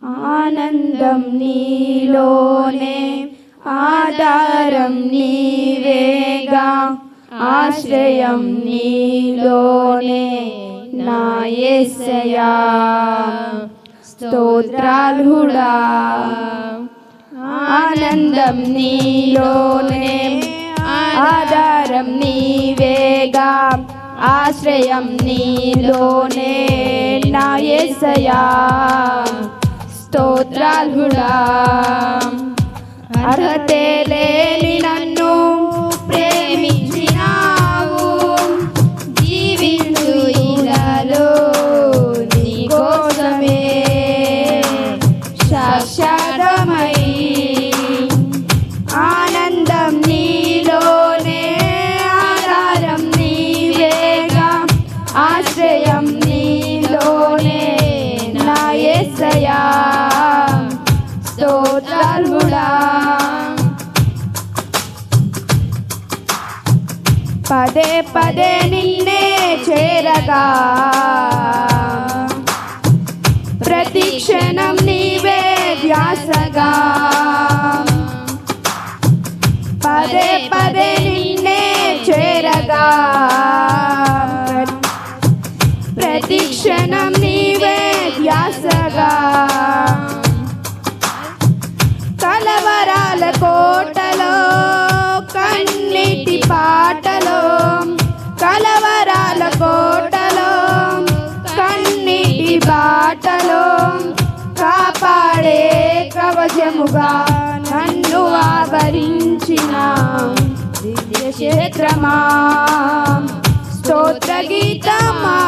ఆనందం నీలోనే, ఆధారం నీవేగా, ఆశ్రయం నీలోనే నా యేసయ్యా. స్తోత్రార్హుడా, ఆనందం నీలోనే, ఆధారం నీవేగా, ఆశ్రయం నీలోనే నా యేసయ్యా. స్తోత్రార్హుడా, అర్హతే లేని నన్ను ప్రేమించినావు, జీవించు ఇలాలో నీ కోసమే సాక్షాత్మై. ఆనందం నీలోనే, ఆధారం నీవేగా, ఆశ్రయం నీలోనే నా యేసయ్యా. స్తోత్రార్హుడా, పదే పదే నిన్నే చేరగా, ప్రతి క్షణం నీవే ధ్యాసగా, పదే పదే నిన్నే చేరగా, ప్రతి క్షణం నీవే ధ్యాసగా. కలవరాల కోటలో కన్నీటి పాటలో, కలవరాల కోటలో కన్నీటి బాటలో, కాపాడే కవచముగా నన్ను ఆవరించిన దివ్యక్షేత్రమా, స్తోత్ర గీతమా.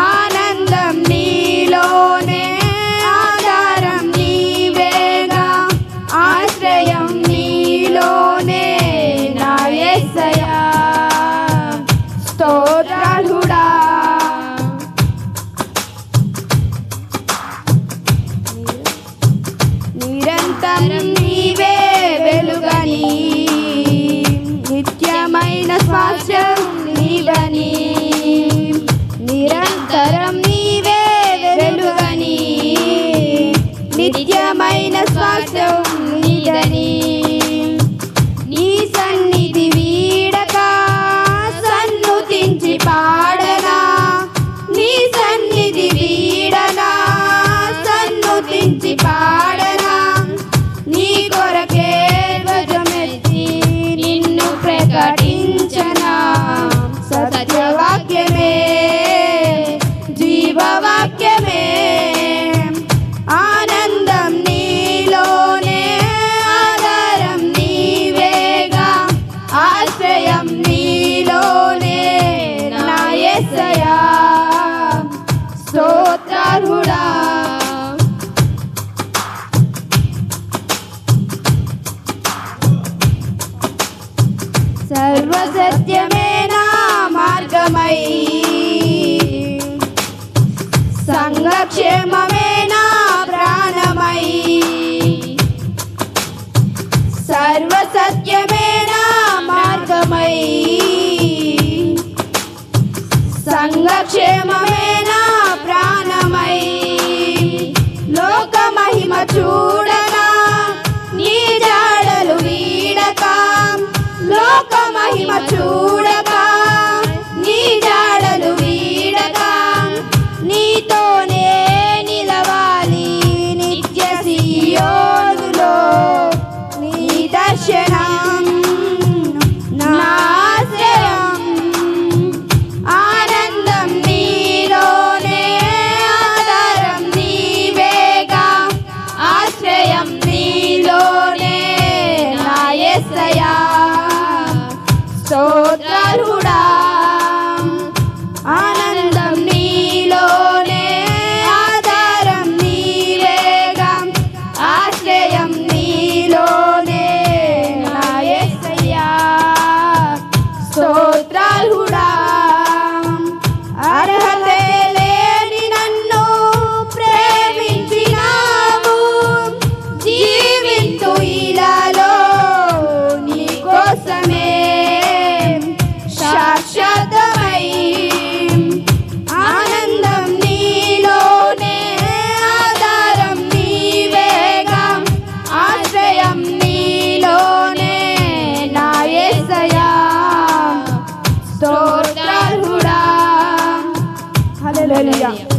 ఆనందం నీలోనే, ఆధారం నీవేగా, ఆశ్రయం నీలోనే నా యేసయ్యా. స్తోత్రార్హుడా, నిరంతరం నీవే వెలుగని, నిత్యమైన స్వాస్థ్యం నీవని, నిరంతరం నీవే వెలుగని, నిత్యమైన స్వాస్థ్యం నీదని. నీ సన్నిధి వీడక సన్నుతించి పాడనా, నీ సన్నిధి వీడనా సన్నుతించి పాడనా, నీ కొరకే ధ్వజమెత్తి నిన్ను ప్రకటించనా. సత్యవాక్యమే, జీవవాక్యమే, ఆనందం నీలోనే, ఆధారం నీవేగా, ఆశ్రయం నీలోనే నా యేసయ్యా. స్తోత్రార్హుడా, సర్వసత్యమే నా మార్గమై, సంఘక్షేమమే నా ప్రాణమై, సర్వసత్యమే నా మార్గమై, సంఘక్షేమమే నా ప్రాణమై. లోక మహిమ చూడనా, నీ జాడలు వీడక, లోక మహిమ చూడక, నీ జాడలు వీడక, నీతోనే నిల హల్లెలూయా.